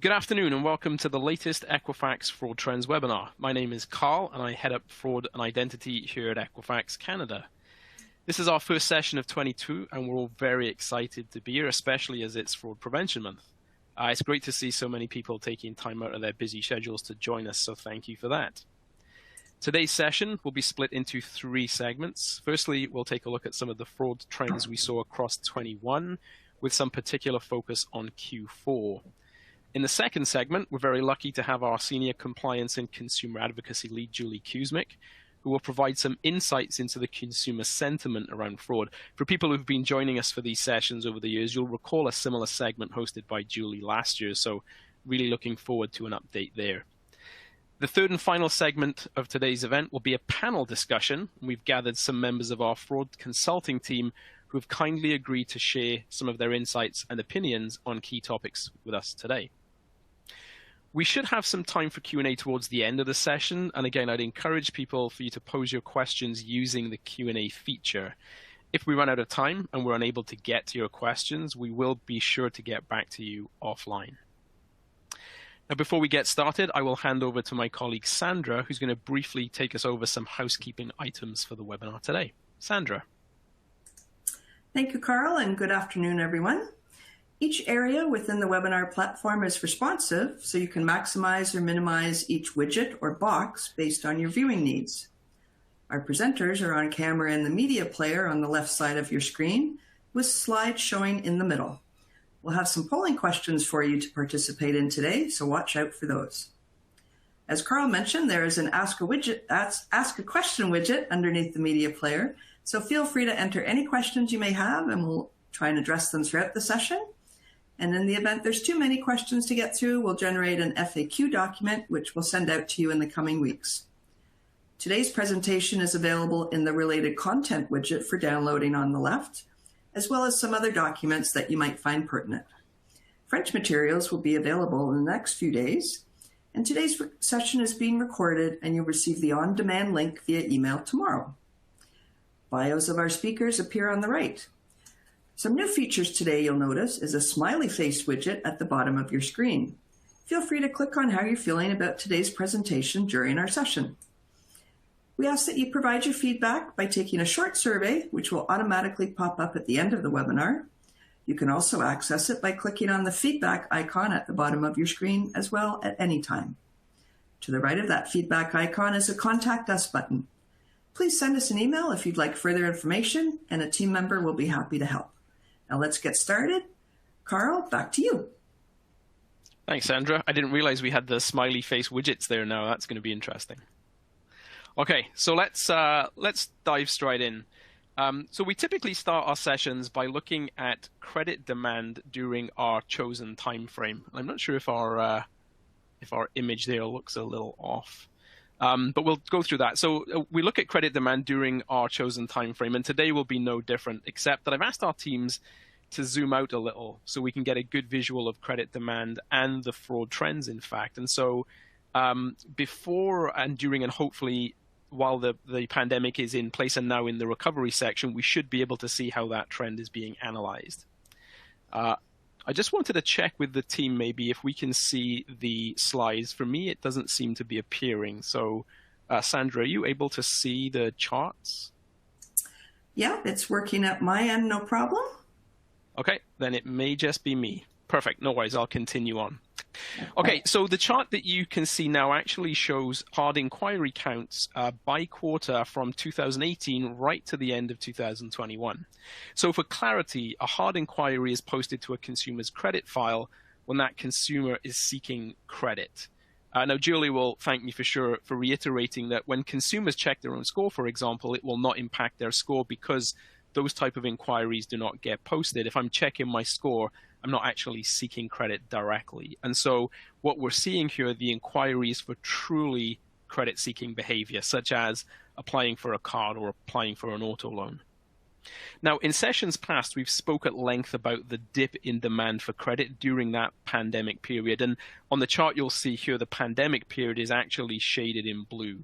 Good afternoon and welcome to the latest Equifax Fraud Trends webinar. My name is Carl and I head up Fraud and Identity here at Equifax Canada. This is our first session of 22 and we're all very excited to be here, especially as it's Fraud Prevention Month. It's great to see so many people taking time out of their busy schedules to join us, so thank you for that. Today's session will be split into three segments. Firstly, we'll take a look at some of the fraud trends we saw across 21 with some particular focus on Q4. In the second segment, we're very lucky to have our Senior Compliance and Consumer Advocacy Lead, Julie Kuzmic, who will provide some insights into the consumer sentiment around fraud. For people who've been joining us for these sessions over the years, you'll recall a similar segment hosted by Julie last year, so really looking forward to an update there. The third and final segment of today's event will be a panel discussion. We've gathered some members of our fraud consulting team who have kindly agreed to share some of their insights and opinions on key topics with us today. We should have some time for Q&A towards the end of the session, and again, I'd encourage people for you to pose your questions using the Q&A feature. If we run out of time and we're unable to get to your questions, we will be sure to get back to you offline. Now, before we get started, I will hand over to my colleague Sandra, who's going to briefly take us over some housekeeping items for the webinar today. Sandra. Thank you, Carl, and good afternoon, everyone. Each area within the webinar platform is responsive, so you can maximize or minimize each widget or box based on your viewing needs. Our presenters are on camera in the media player on the left side of your screen, with slides showing in the middle. We'll have some polling questions for you to participate in today, so watch out for those. As Carl mentioned, there is an Ask a Question widget underneath the media player, so feel free to enter any questions you may have, and we'll try and address them throughout the session. And in the event there's too many questions to get through, we'll generate an FAQ document, which we'll send out to you in the coming weeks. Today's presentation is available in the Related Content widget for downloading on the left, as well as some other documents that you might find pertinent. French materials will be available in the next few days, and today's session is being recorded, and you'll receive the on-demand link via email tomorrow. Bios of our speakers appear on the right. Some new features today you'll notice is a smiley face widget at the bottom of your screen. Feel free to click on how you're feeling about today's presentation during our session. We ask that you provide your feedback by taking a short survey, which will automatically pop up at the end of the webinar. You can also access it by clicking on the feedback icon at the bottom of your screen as well at any time. To the right of that feedback icon is a Contact Us button. Please send us an email if you'd like further information, and a team member will be happy to help. Now let's get started. Carl, back to you. Thanks, Sandra. I didn't realize we had the smiley face widgets there now. That's going to be interesting. Okay, so let's dive straight in. So we typically start our sessions by looking at credit demand during our chosen time frame. I'm not sure if our image there looks a little off. But we'll go through that. So we look at credit demand during our chosen time frame, and today will be no different, except that I've asked our teams to zoom out a little so we can get a good visual of credit demand and the fraud trends, in fact. And so before and during and hopefully while the pandemic is in place and now in the recovery section, we should be able to see how that trend is being analyzed. I just wanted to check with the team maybe if we can see the slides. For me, it doesn't seem to be appearing. So, Sandra, are you able to see the charts? Yeah, it's working at my end, no problem. Okay, then it may just be me. Perfect, no worries, I'll continue on. Okay, so the chart that you can see now actually shows hard inquiry counts by quarter from 2018 right to the end of 2021. So for clarity, a hard inquiry is posted to a consumer's credit file when that consumer is seeking credit. Now, Julie will thank me for sure for reiterating that when consumers check their own score, for example, it will not impact their score because those type of inquiries do not get posted. If I'm checking my score, I'm not actually seeking credit directly. And so what we're seeing here are the inquiries for truly credit-seeking behavior, such as applying for a card or applying for an auto loan. Now, in sessions past, we've spoke at length about the dip in demand for credit during that pandemic period. And on the chart, you'll see here the pandemic period is actually shaded in blue.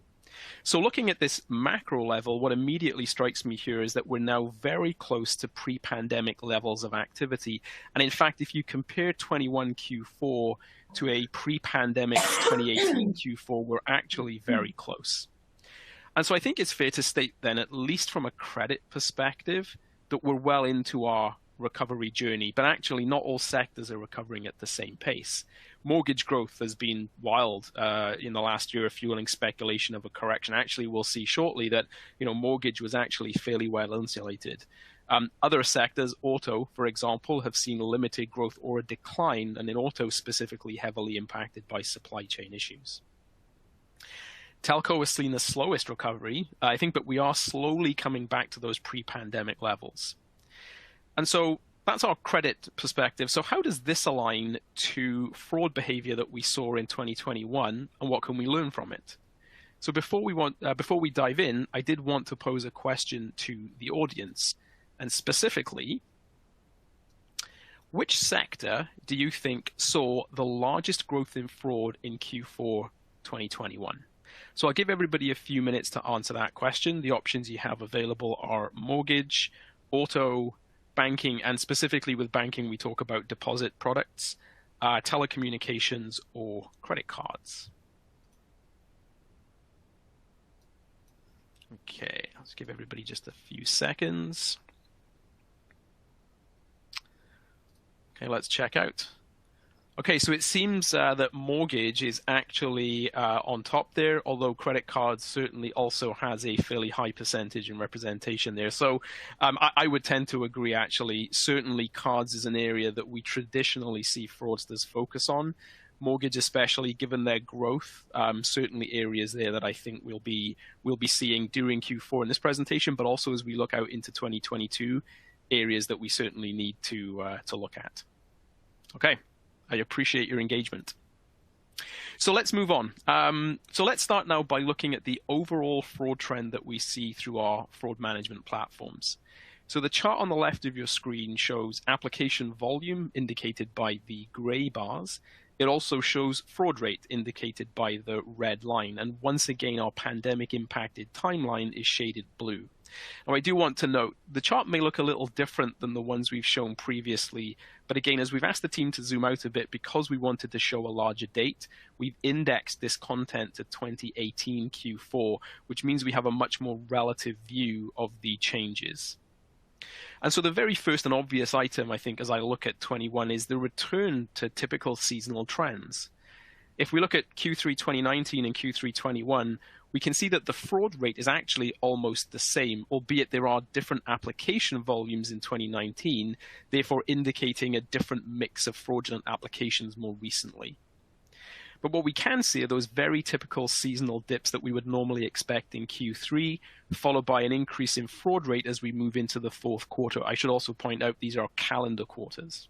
So looking at this macro level, what immediately strikes me here is that we're now very close to pre-pandemic levels of activity. And in fact, if you compare 21 Q4 to a pre-pandemic 2018 Q4 were actually very close. And so I think it's fair to state then, at least from a credit perspective, that we're well into our recovery journey, but actually not all sectors are recovering at the same pace. Mortgage growth has been wild in the last year, fueling speculation of a correction. Actually, we'll see shortly that mortgage was actually fairly well insulated. Other sectors, auto, for example, have seen limited growth or a decline, and in auto specifically heavily impacted by supply chain issues. Telco has seen the slowest recovery, I think, but we are slowly coming back to those pre-pandemic levels. And so that's our credit perspective. So how does this align to fraud behavior that we saw in 2021, and what can we learn from it? So before we dive in, I did want to pose a question to the audience, and specifically, which sector do you think saw the largest growth in fraud in Q4 2021? So I'll give everybody a few minutes to answer that question. The options you have available are mortgage, auto, banking, and specifically with banking, we talk about deposit products, telecommunications, or credit cards. Okay, let's give everybody just a few seconds. Okay, let's check out. Okay, so it seems that mortgage is actually on top there, although credit cards certainly also has a fairly high percentage in representation there. So I would tend to agree, actually. Certainly cards is an area that we traditionally see fraudsters focus on. Mortgage especially, given their growth, certainly areas there that I think we'll be seeing during Q4 in this presentation, but also as we look out into 2022, areas that we certainly need to look at. Okay. I appreciate your engagement. So let's move on. So let's start now by looking at the overall fraud trend that we see through our fraud management platforms. So the chart on the left of your screen shows application volume indicated by the gray bars. It also shows fraud rate indicated by the red line. And once again, our pandemic impacted timeline is shaded blue. Now, I do want to note, the chart may look a little different than the ones we've shown previously, but again, as we've asked the team to zoom out a bit because we wanted to show a larger date, we've indexed this content to 2018 Q4, which means we have a much more relative view of the changes. And so the very first and obvious item, I think, as I look at 21 is the return to typical seasonal trends. If we look at Q3 2019 and Q3 21, we can see that the fraud rate is actually almost the same, albeit there are different application volumes in 2019, therefore indicating a different mix of fraudulent applications more recently. But what we can see are those very typical seasonal dips that we would normally expect in Q3, followed by an increase in fraud rate as we move into the fourth quarter. I should also point out these are calendar quarters.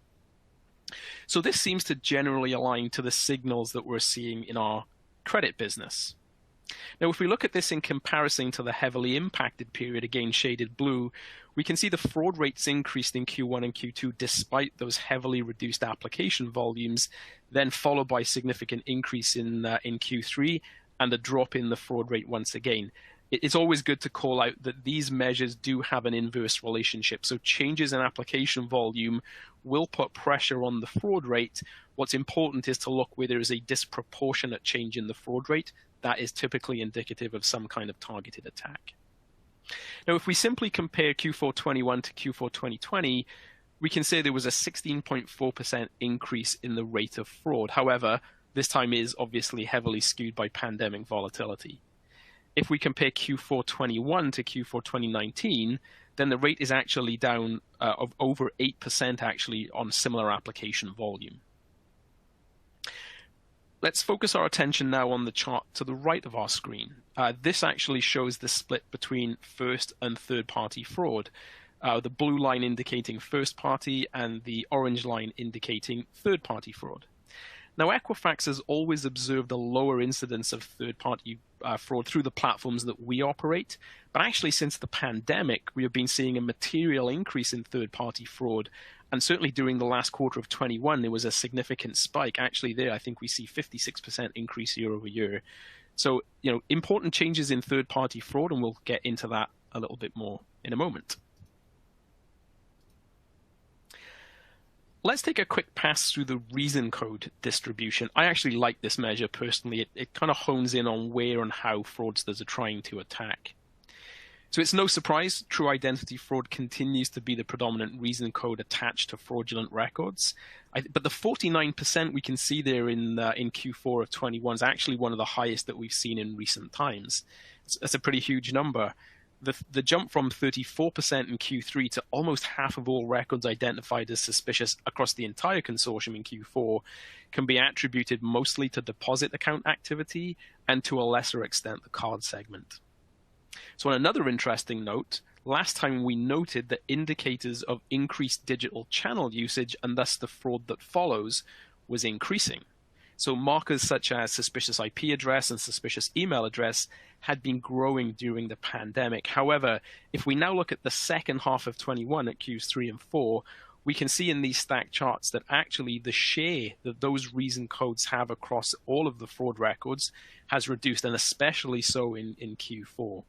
So this seems to generally align to the signals that we're seeing in our credit business. Now, if we look at this in comparison to the heavily impacted period, again shaded blue, we can see the fraud rates increased in Q1 and Q2 despite those heavily reduced application volumes, then followed by significant increase in Q3 and a drop in the fraud rate once again. It's always good to call out that these measures do have an inverse relationship. So changes in application volume will put pressure on the fraud rate. What's important is to look where there is a disproportionate change in the fraud rate. That is typically indicative of some kind of targeted attack. Now, if we simply compare Q4 21 to Q4 2020, we can say there was a 16.4% increase in the rate of fraud. However, this time is obviously heavily skewed by pandemic volatility. If we compare Q4 21 to Q4 2019, then the rate is actually down of over 8% actually on similar application volume. Let's focus our attention now on the chart to the right of our screen. This actually shows the split between first and third-party fraud, the blue line indicating first-party and the orange line indicating third-party fraud. Now, Equifax has always observed a lower incidence of third-party fraud through the platforms that we operate, but actually since the pandemic, we have been seeing a material increase in third-party fraud. And certainly during the last quarter of 21, there was a significant spike. Actually there, I think we see 56% increase year over year. So, important changes in third-party fraud, and we'll get into that a little bit more in a moment. Let's take a quick pass through the reason code distribution. I actually like this measure personally. It kind of hones in on where and how fraudsters are trying to attack. So it's no surprise true identity fraud continues to be the predominant reason code attached to fraudulent records. But the 49% we can see there in Q4 of 21 is actually one of the highest that we've seen in recent times. That's a pretty huge number. The jump from 34% in Q3 to almost half of all records identified as suspicious across the entire consortium in Q4 can be attributed mostly to deposit account activity and to a lesser extent the card segment. So on another interesting note, last time we noted that indicators of increased digital channel usage and thus the fraud that follows was increasing. So markers such as suspicious IP address and suspicious email address had been growing during the pandemic. However, if we now look at the second half of 21 at Qs 3 and 4, we can see in these stacked charts that actually the share that those reason codes have across all of the fraud records has reduced, and especially so in Q4.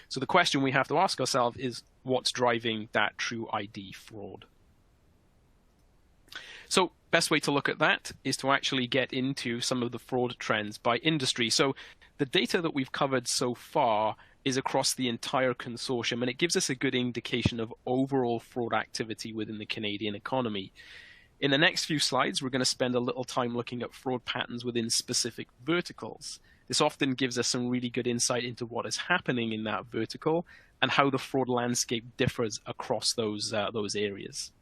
So the question we have to ask ourselves is, what's driving that true ID fraud? So best way to look at that is to actually get into some of the fraud trends by industry. So the data that we've covered so far is across the entire consortium, and it gives us a good indication of overall fraud activity within the Canadian economy. In the next few slides, we're going to spend a little time looking at fraud patterns within specific verticals. This often gives us some really good insight into what is happening in that vertical and how the fraud landscape differs across those areas.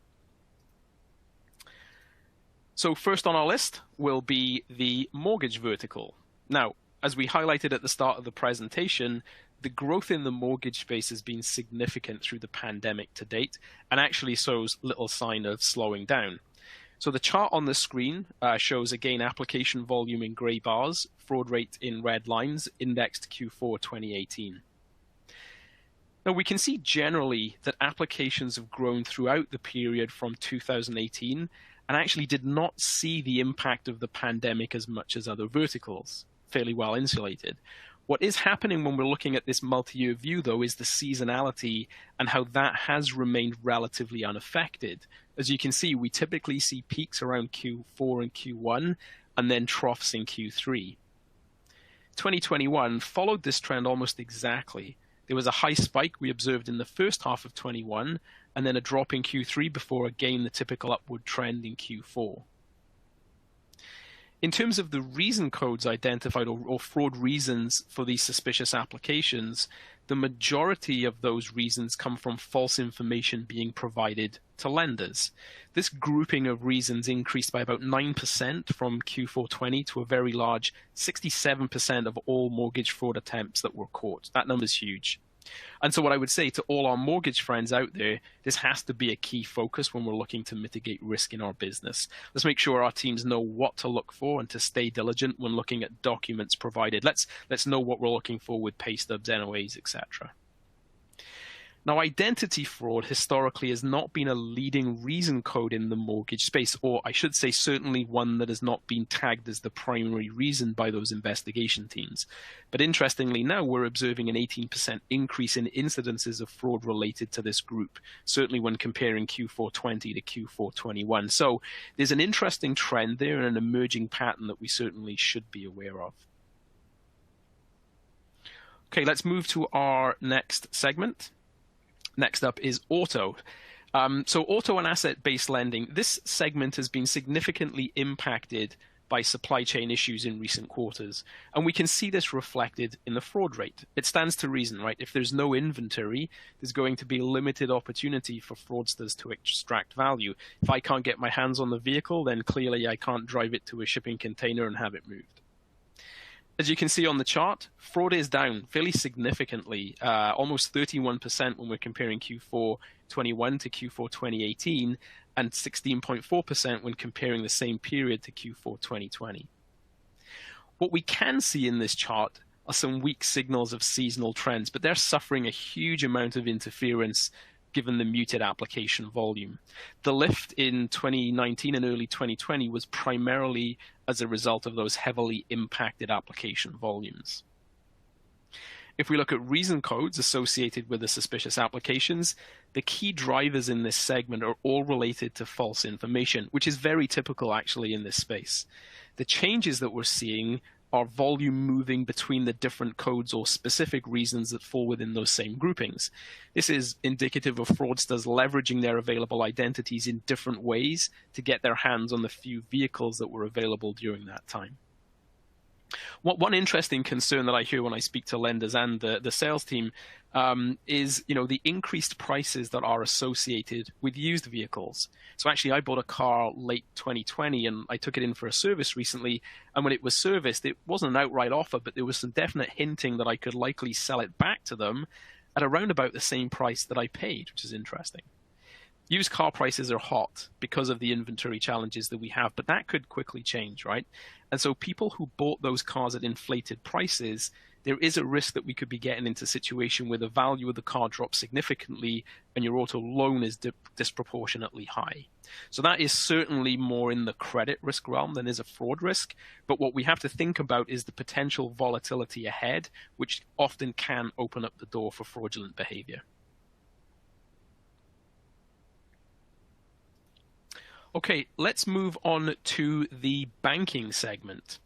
So first on our list will be the mortgage vertical. Now, as we highlighted at the start of the presentation, the growth in the mortgage space has been significant through the pandemic to date and actually shows little sign of slowing down. So the chart on the screen shows again application volume in gray bars, fraud rate in red lines, indexed Q4 2018. Now we can see generally that applications have grown throughout the period from 2018 and actually did not see the impact of the pandemic as much as other verticals, fairly well insulated. What is happening when we're looking at this multi-year view, though, is the seasonality and how that has remained relatively unaffected. As you can see, we typically see peaks around Q4 and Q1 and then troughs in Q3. 2021 followed this trend almost exactly. There was a high spike we observed in the first half of 21 and then a drop in Q3 before again the typical upward trend in Q4. In terms of the reason codes identified or fraud reasons for these suspicious applications, the majority of those reasons come from false information being provided to lenders. This grouping of reasons increased by about 9% from Q4 20 to a very large 67% of all mortgage fraud attempts that were caught. That number is huge. And so what I would say to all our mortgage friends out there, this has to be a key focus when we're looking to mitigate risk in our business. Let's make sure our teams know what to look for and to stay diligent when looking at documents provided. Let's know what we're looking for with pay stubs, NOAs, etc. Now, identity fraud historically has not been a leading reason code in the mortgage space, or I should say certainly one that has not been tagged as the primary reason by those investigation teams. But interestingly now, we're observing an 18% increase in incidences of fraud related to this group, certainly when comparing Q4 20 to Q4 21. So there's an interesting trend there and an emerging pattern that we certainly should be aware of. Okay, let's move to our next segment. Next up is auto. So auto and asset-based lending, this segment has been significantly impacted by supply chain issues in recent quarters. And we can see this reflected in the fraud rate. It stands to reason, right? If there's no inventory, there's going to be limited opportunity for fraudsters to extract value. If I can't get my hands on the vehicle, then clearly I can't drive it to a shipping container and have it moved. As you can see on the chart, fraud is down fairly significantly, almost 31% when we're comparing Q4 21 to Q4 2018, and 16.4% when comparing the same period to Q4 2020. What we can see in this chart are some weak signals of seasonal trends, but they're suffering a huge amount of interference given the muted application volume. The lift in 2019 and early 2020 was primarily as a result of those heavily impacted application volumes. If we look at reason codes associated with the suspicious applications, the key drivers in this segment are all related to false information, which is very typical actually in this space. The changes that we're seeing are volume moving between the different codes or specific reasons that fall within those same groupings. This is indicative of fraudsters leveraging their available identities in different ways to get their hands on the few vehicles that were available during that time. One interesting concern that I hear when I speak to lenders and the sales team is, the increased prices that are associated with used vehicles. So actually, I bought a car late 2020 and I took it in for a service recently. And when it was serviced, it wasn't an outright offer, but there was some definite hinting that I could likely sell it back to them at around about the same price that I paid, which is interesting. Used car prices are hot because of the inventory challenges that we have, but that could quickly change, right? And so people who bought those cars at inflated prices, there is a risk that we could be getting into a situation where the value of the car drops significantly and your auto loan is disproportionately high. So that is certainly more in the credit risk realm than is a fraud risk. But what we have to think about is the potential volatility ahead, which often can open up the door for fraudulent behavior. Okay, let's move on to the banking segment.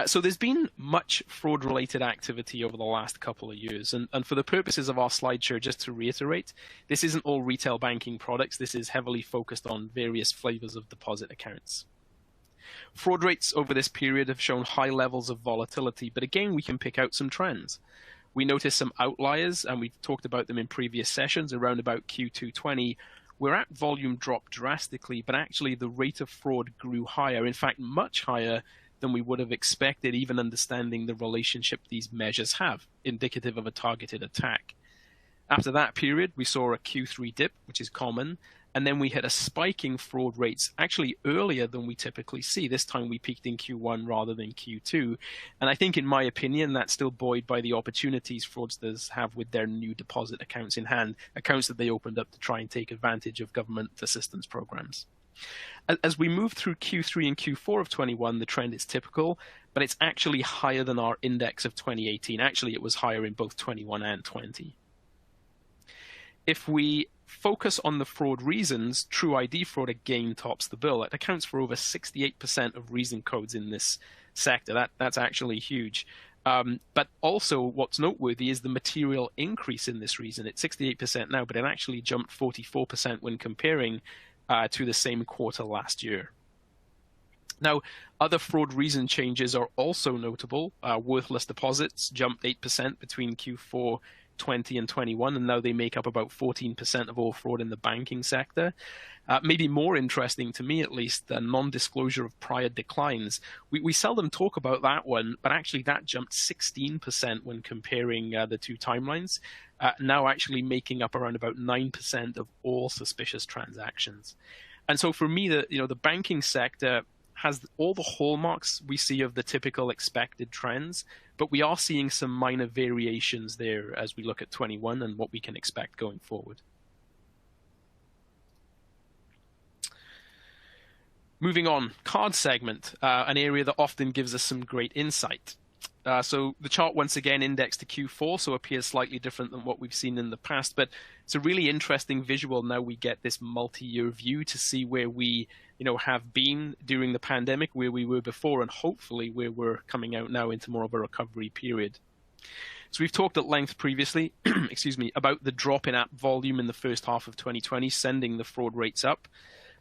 So there's been much fraud-related activity over the last couple of years. And for the purposes of our slideshow, just to reiterate, this isn't all retail banking products. This is heavily focused on various flavors of deposit accounts. Fraud rates over this period have shown high levels of volatility, but again, we can pick out some trends. We noticed some outliers, and we've talked about them in previous sessions around about Q2 20, where app volume dropped drastically, but actually the rate of fraud grew higher, in fact, much higher than we would have expected, even understanding the relationship these measures have, indicative of a targeted attack. After that period, we saw a Q3 dip, which is common, and then we had a spike in fraud rates actually earlier than we typically see. This time we peaked in Q1 rather than Q2. And I think, in my opinion, that's still buoyed by the opportunities fraudsters have with their new deposit accounts in hand, accounts that they opened up to try and take advantage of government assistance programs. As we move through Q3 and Q4 of 21, the trend is typical, but it's actually higher than our index of 2018. Actually, it was higher in both 21 and 20. If we focus on the fraud reasons, True ID fraud again tops the bill. It accounts for over 68% of reason codes in this sector. That's actually huge. But also what's noteworthy is the material increase in this reason. It's 68% now, but it actually jumped 44% when comparing to the same quarter last year. Now, other fraud reason changes are also notable. Worthless deposits jumped 8% between Q4 20 and 21, and now they make up about 14% of all fraud in the banking sector. Maybe more interesting to me, at least, the non-disclosure of prior declines. We seldom talk about that one, but actually that jumped 16% when comparing the two timelines, now actually making up around about 9% of all suspicious transactions. And so for me, the banking sector has all the hallmarks we see of the typical expected trends, but we are seeing some minor variations there as we look at 21 and what we can expect going forward. Moving on, card segment, an area that often gives us some great insight. So the chart once again indexed to Q4, so appears slightly different than what we've seen in the past, but it's a really interesting visual. Now we get this multi-year view to see where we have been during the pandemic, where we were before, and hopefully where we're coming out now into more of a recovery period. So we've talked at length previously, excuse me, about the drop in app volume in the first half of 2020, sending the fraud rates up.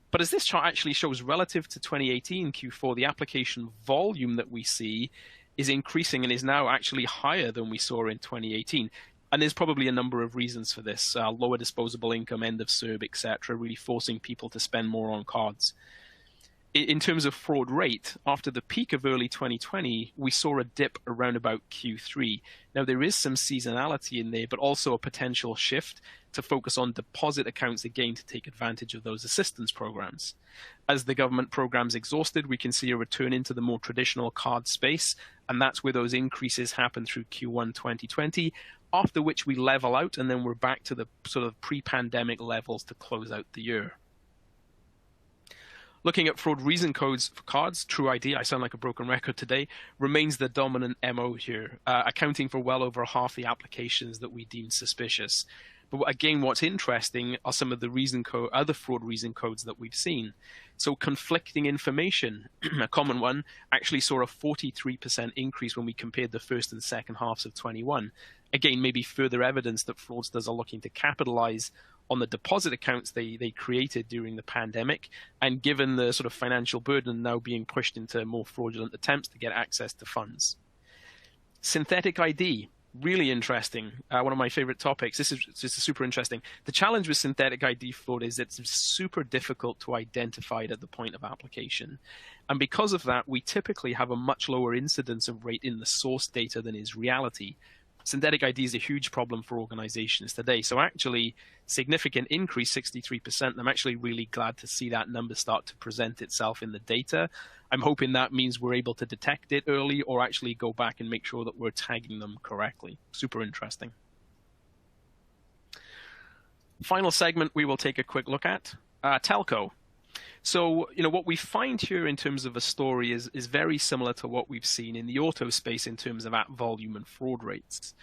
But as this chart actually shows, relative to 2018 Q4, the application volume that we see is increasing and is now actually higher than we saw in 2018. And there's probably a number of reasons for this, lower disposable income, end of CERB, etc., really forcing people to spend more on cards. In terms of fraud rate, after the peak of early 2020, we saw a dip around about Q3. Now, there is some seasonality in there, but also a potential shift to focus on deposit accounts again to take advantage of those assistance programs. As the government programs exhausted, we can see a return into the more traditional card space, and that's where those increases happen through Q1 2020, after which we level out, and then we're back to the sort of pre-pandemic levels to close out the year. Looking at fraud reason codes for cards, True ID, I sound like a broken record today, remains the dominant MO here, accounting for well over half the applications that we deem suspicious. But again, what's interesting are some of the other fraud reason codes that we've seen. So conflicting information, a common one, actually saw a 43% increase when we compared the first and second halves of 21. Again, maybe further evidence that fraudsters are looking to capitalize on the deposit accounts they created during the pandemic, and given the sort of financial burden now being pushed into more fraudulent attempts to get access to funds. Synthetic ID, really interesting. One of my favorite topics. This is super interesting. The challenge with synthetic ID fraud is it's super difficult to identify it at the point of application. And because of that, we typically have a much lower incidence of rate in the source data than is reality. Synthetic ID is a huge problem for organizations today. So actually, significant increase, 63%. I'm actually really glad to see that number start to present itself in the data. I'm hoping that means we're able to detect it early or actually go back and make sure that we're tagging them correctly. Super interesting. Final segment we will take a quick look at, telco. So, what we find here in terms of a story is very similar to what we've seen in the auto space in terms of app volume and fraud rates.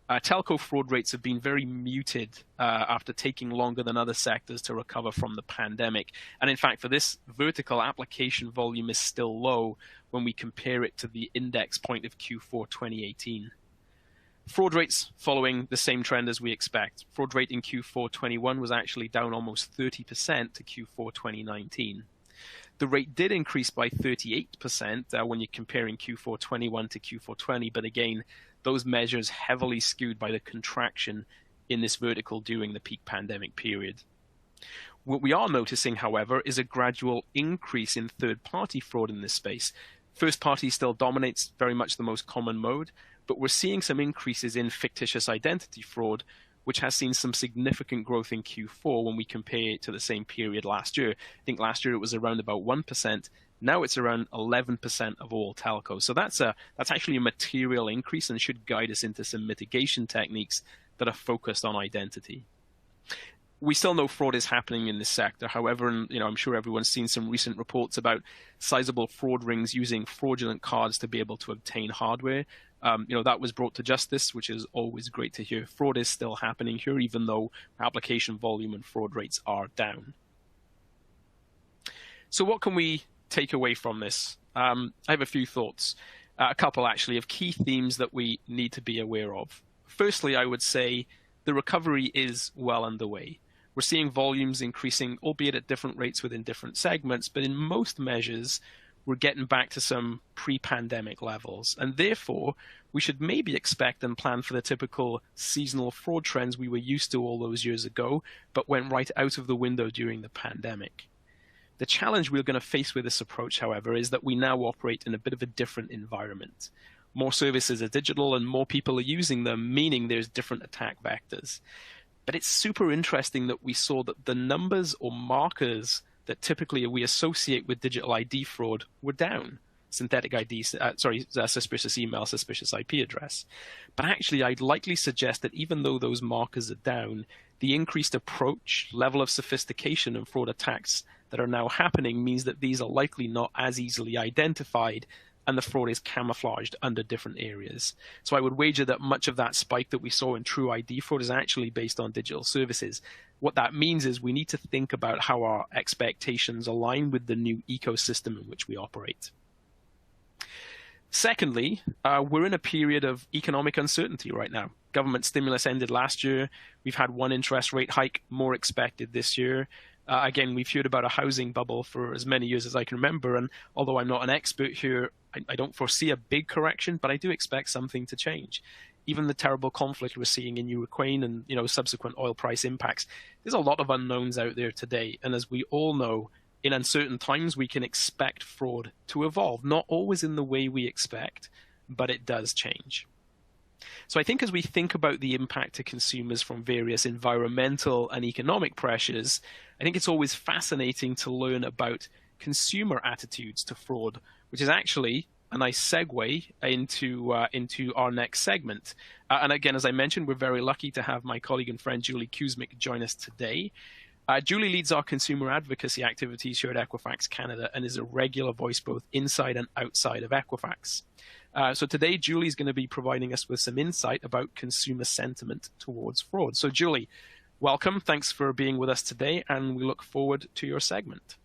Telco fraud rates have been very muted after taking longer than other sectors to recover from the pandemic. And in fact, for this vertical, application volume is still low when we compare it to the index point of Q4 2018. Fraud rates following the same trend as we expect. Fraud rate in Q4 21 was actually down almost 30% to Q4 2019. The rate did increase by 38% when you're comparing Q4 21 to Q4 20, but again, those measures heavily skewed by the contraction in this vertical during the peak pandemic period. What we are noticing, however, is a gradual increase in third-party fraud in this space. First-party still dominates very much the most common mode, but we're seeing some increases in fictitious identity fraud, which has seen some significant growth in Q4 when we compare it to the same period last year. I think last year it was around about 1%. Now it's around 11% of all telcos. So that's actually a material increase and should guide us into some mitigation techniques that are focused on identity. We still know fraud is happening in this sector. However, and I'm sure everyone's seen some recent reports about sizable fraud rings using fraudulent cards to be able to obtain hardware. That was brought to justice, which is always great to hear. Fraud is still happening here, even though application volume and fraud rates are down. So what can we take away from this? I have a few thoughts, a couple actually, of key themes that we need to be aware of. Firstly, I would say the recovery is well underway. We're seeing volumes increasing, albeit at different rates within different segments, but in most measures, we're getting back to some pre-pandemic levels. And therefore, we should maybe expect and plan for the typical seasonal fraud trends we were used to all those years ago, but went right out of the window during the pandemic. The challenge we're going to face with this approach, however, is that we now operate in a bit of a different environment. More services are digital and more people are using them, meaning there's different attack vectors. But it's super interesting that we saw that the numbers or markers that typically we associate with digital ID fraud were down. Synthetic ID, suspicious email, suspicious IP address. But actually, I'd likely suggest that even though those markers are down, the increased approach, level of sophistication and fraud attacks that are now happening means that these are likely not as easily identified and the fraud is camouflaged under different areas. So I would wager that much of that spike that we saw in True ID fraud is actually based on digital services. What that means is we need to think about how our expectations align with the new ecosystem in which we operate. Secondly, we're in a period of economic uncertainty right now. Government stimulus ended last year. We've had one interest rate hike, more expected this year. Again, we've heard about a housing bubble for as many years as I can remember, and although I'm not an expert here, I don't foresee a big correction, but I do expect something to change. Even the terrible conflict we're seeing in Ukraine and subsequent oil price impacts, there's a lot of unknowns out there today, and as we all know, in uncertain times we can expect fraud to evolve, not always in the way we expect, but it does change. So I think as we think about the impact to consumers from various environmental and economic pressures, I think it's always fascinating to learn about consumer attitudes to fraud, which is actually a nice segue into our next segment. And again, as I mentioned, we're very lucky to have my colleague and friend Julie Kuzmic join us today. Julie leads our consumer advocacy activities here at Equifax Canada and is a regular voice both inside and outside of Equifax. So today, Julie's going to be providing us with some insight about consumer sentiment towards fraud. So Julie, welcome. Thanks for being with us today, and we look forward to your segment.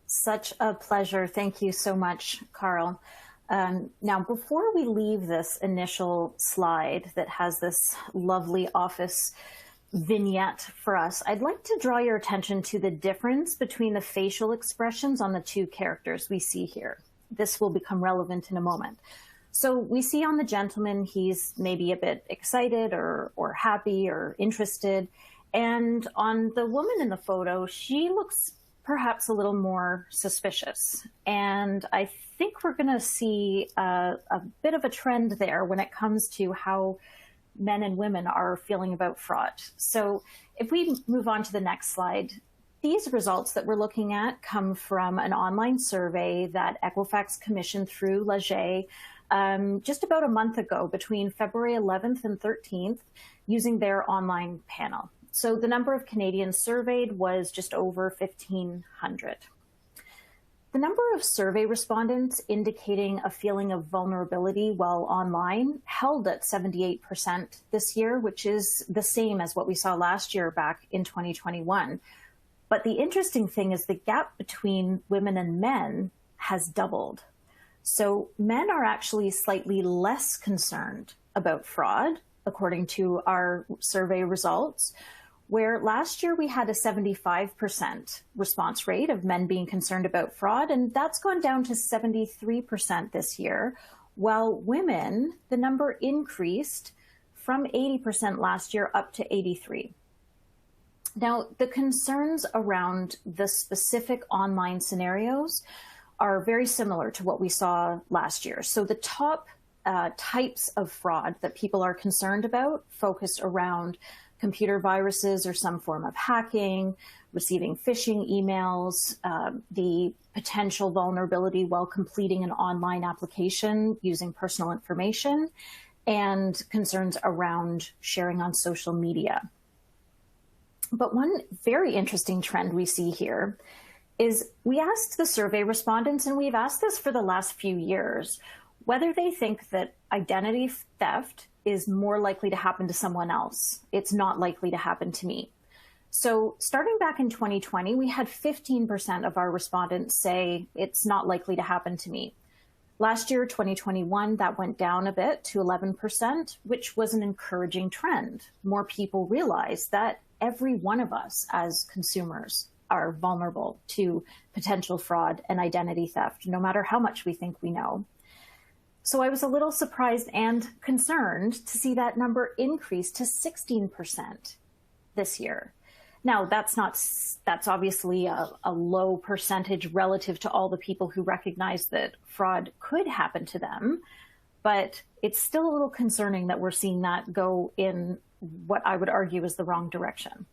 Such a pleasure. Thank you so much, Carl. Now, before we leave this initial slide that has this lovely office vignette for us, I'd like to draw your attention to the difference between the facial expressions on the two characters we see here. This will become relevant in a moment. So we see on the gentleman, he's maybe a bit excited or happy or interested. And on the woman in the photo, she looks perhaps a little more suspicious. And I think we're going to see a bit of a trend there when it comes to how men and women are feeling about fraud. So if we move on to the next slide, these results that we're looking at come from an online survey that Equifax commissioned through Leger just about a month ago, between February 11th and 13th, using their online panel. So the number of Canadians surveyed was just over 1,500. The number of survey respondents indicating a feeling of vulnerability while online held at 78% this year, which is the same as what we saw last year back in 2021. But the interesting thing is the gap between women and men has doubled. So men are actually slightly less concerned about fraud, according to our survey results, where last year we had a 75% response rate of men being concerned about fraud, and that's gone down to 73% this year, while women, the number increased from 80% last year up to 83%. Now, the concerns around the specific online scenarios are very similar to what we saw last year. So the top types of fraud that people are concerned about focused around computer viruses or some form of hacking, receiving phishing emails, the potential vulnerability while completing an online application using personal information, and concerns around sharing on social media. But one very interesting trend we see here is we asked the survey respondents, and we've asked this for the last few years, whether they think that identity theft is more likely to happen to someone else. It's not likely to happen to me. So starting back in 2020, we had 15% of our respondents say it's not likely to happen to me. Last year, 2021, that went down a bit to 11%, which was an encouraging trend. More people realize that every one of us as consumers are vulnerable to potential fraud and identity theft, no matter how much we think we know. So I was a little surprised and concerned to see that number increase to 16% this year. Now, that's obviously a low percentage relative to all the people who recognize that fraud could happen to them, but it's still a little concerning that we're seeing that go in what I would argue is the wrong direction.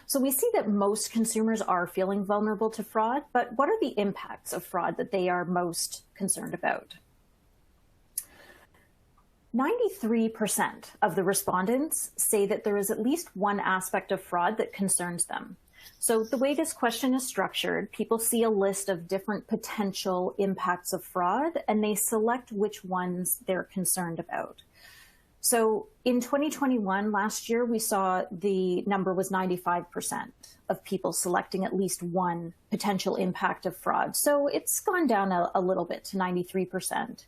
So we see that most consumers are feeling vulnerable to fraud, but what are the impacts of fraud that they are most concerned about? 93% of the respondents say that there is at least one aspect of fraud that concerns them. So the way this question is structured, people see a list of different potential impacts of fraud, and they select which ones they're concerned about. So in 2021, last year, we saw the number was 95% of people selecting at least one potential impact of fraud. So it's gone down a little bit to 93%.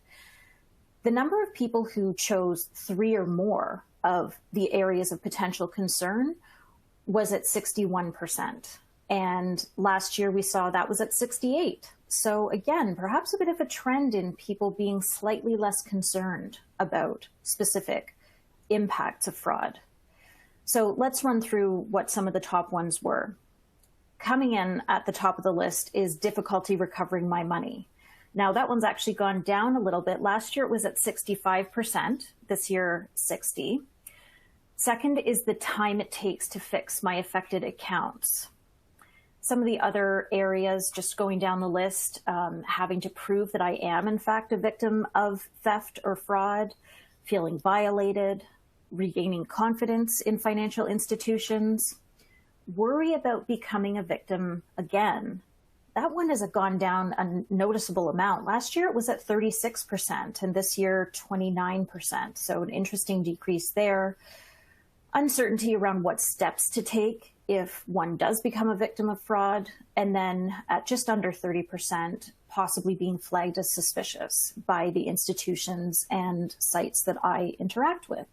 The number of people who chose 3 or more of the areas of potential concern was at 61%. And last year we saw that was at 68%. So again, perhaps a bit of a trend in people being slightly less concerned about specific impacts of fraud. So let's run through what some of the top ones were. Coming in at the top of the list is difficulty recovering my money. Now that one's actually gone down a little bit. Last year it was at 65%, this year 60%. Second is the time it takes to fix my affected accounts. Some of the other areas, just going down the list, having to prove that I am in fact a victim of theft or fraud, feeling violated, regaining confidence in financial institutions, worry about becoming a victim again, that one has gone down a noticeable amount. Last year it was at 36%, and this year 29%. So an interesting decrease there. Uncertainty around what steps to take if one does become a victim of fraud, and then at just under 30%, possibly being flagged as suspicious by the institutions and sites that I interact with.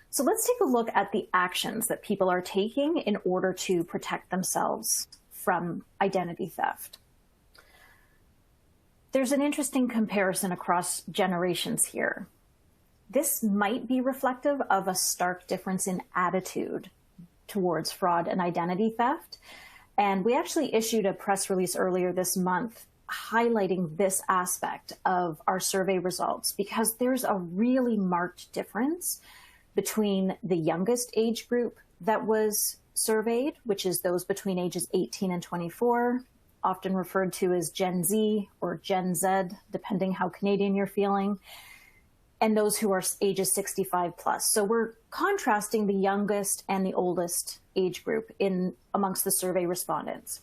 So let's take a look at the actions that people are taking in order to protect themselves from identity theft. There's an interesting comparison across generations here. This might be reflective of a stark difference in attitude towards fraud and identity theft. And we actually issued a press release earlier this month highlighting this aspect of our survey results, because there's a really marked difference between the youngest age group that was surveyed, which is those between ages 18 and 24, often referred to as Gen Z or Gen Z, depending how Canadian you're feeling, and those who are ages 65 plus. So we're contrasting the youngest and the oldest age group in amongst the survey respondents.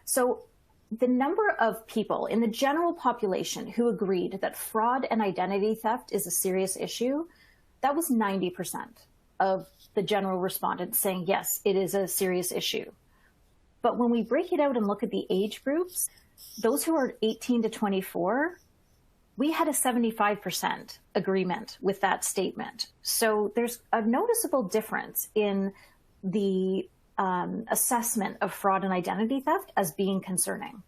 So the number of people in the general population who agreed that fraud and identity theft is a serious issue, that was 90% of the general respondents saying, yes, it is a serious issue. But when we break it out and look at the age groups, those who are 18 to 24, we had a 75% agreement with that statement. So there's a noticeable difference in the assessment of fraud and identity theft as being concerning.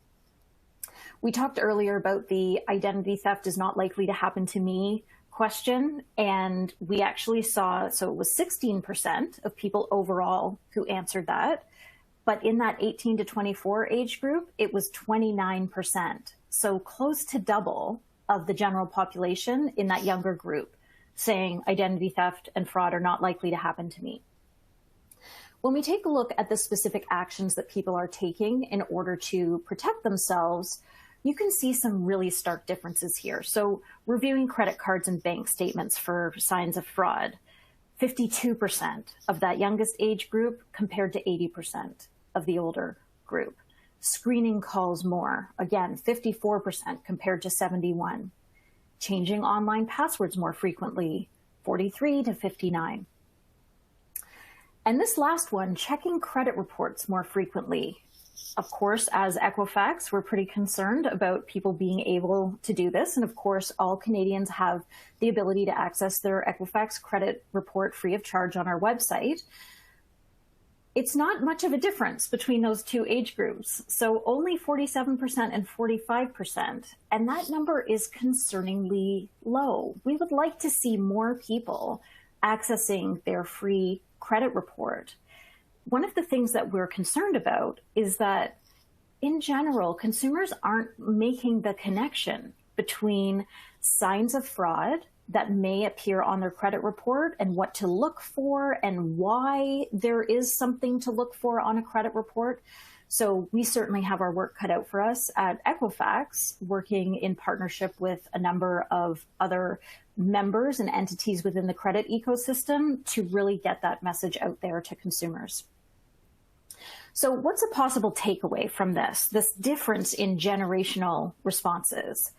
We talked earlier about the identity theft is not likely to happen to me question, and we actually saw, so it was 16% of people overall who answered that, but in that 18 to 24 age group, it was 29%. So close to double of the general population in that younger group saying identity theft and fraud are not likely to happen to me. When we take a look at the specific actions that people are taking in order to protect themselves, you can see some really stark differences here. So reviewing credit cards and bank statements for signs of fraud, 52% of that youngest age group compared to 80% of the older group. Screening calls more, again, 54% compared to 71. Changing online passwords more frequently, 43 to 59. And this last one, checking credit reports more frequently. Of course, as Equifax, we're pretty concerned about people being able to do this. And of course, all Canadians have the ability to access their Equifax credit report free of charge on our website. It's not much of a difference between those two age groups. So only 47% and 45%. And that number is concerningly low. We would like to see more people accessing their free credit report. One of the things that we're concerned about is that, in general, consumers aren't making the connection between signs of fraud that may appear on their credit report and what to look for and why there is something to look for on a credit report. So we certainly have our work cut out for us at Equifax, working in partnership with a number of other members and entities within the credit ecosystem to really get that message out there to consumers. So what's a possible takeaway from this difference in generational responses?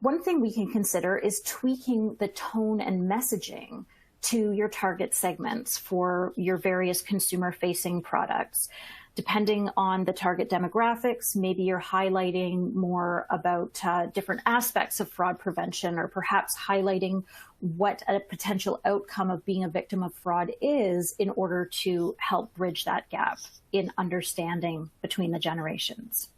One thing we can consider is tweaking the tone and messaging to your target segments for your various consumer-facing products. Depending on the target demographics, maybe you're highlighting more about different aspects of fraud prevention, or perhaps highlighting what a potential outcome of being a victim of fraud is in order to help bridge that gap in understanding between the generations.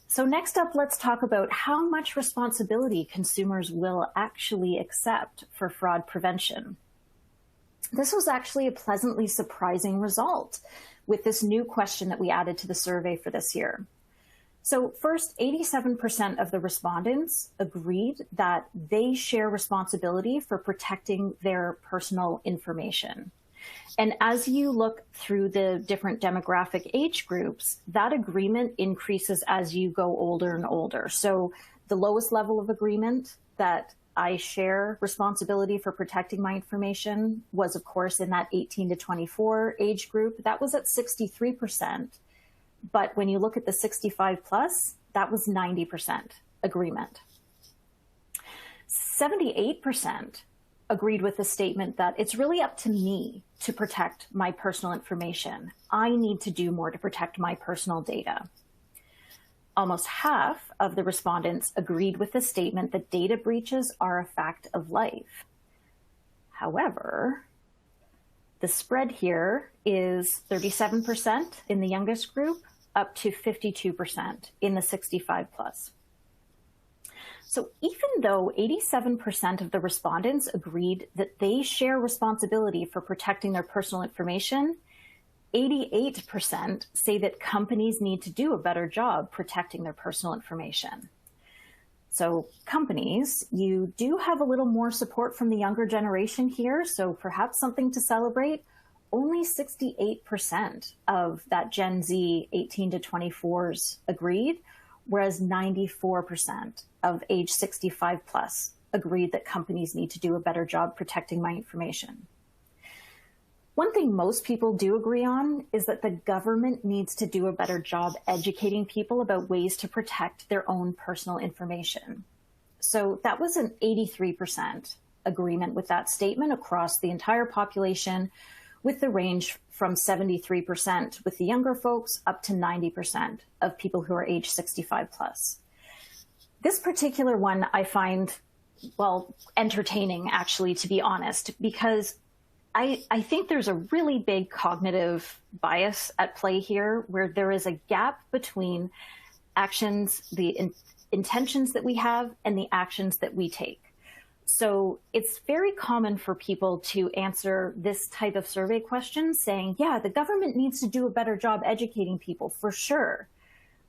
So next up, let's talk about how much responsibility consumers will actually accept for fraud prevention. This was actually a pleasantly surprising result with this new question that we added to the survey for this year. So first, 87% of the respondents agreed that they share responsibility for protecting their personal information. And as you look through the different demographic age groups, that agreement increases as you go older and older. So the lowest level of agreement that I share responsibility for protecting my information was, of course, in that 18 to 24 age group. That was at 63%. But when you look at the 65 plus, that was 90% agreement. 78% agreed with the statement that it's really up to me to protect my personal information. I need to do more to protect my personal data. Almost half of the respondents agreed with the statement that data breaches are a fact of life. However, the spread here is 37% in the youngest group, up to 52% in the 65 plus. So even though 87% of the respondents agreed that they share responsibility for protecting their personal information, 88% say that companies need to do a better job protecting their personal information. So companies, you do have a little more support from the younger generation here, so perhaps something to celebrate. Only 68% of that Gen Z 18 to 24s agreed, whereas 94% of age 65 plus agreed that companies need to do a better job protecting my information. One thing most people do agree on is that the government needs to do a better job educating people about ways to protect their own personal information. So that was an 83% agreement with that statement across the entire population, with the range from 73% with the younger folks up to 90% of people who are age 65 plus. This particular one I find, well, entertaining, actually, to be honest, because I think there's a really big cognitive bias at play here, where there is a gap between actions, the intentions that we have, and the actions that we take. So it's very common for people to answer this type of survey question saying, yeah, the government needs to do a better job educating people, for sure.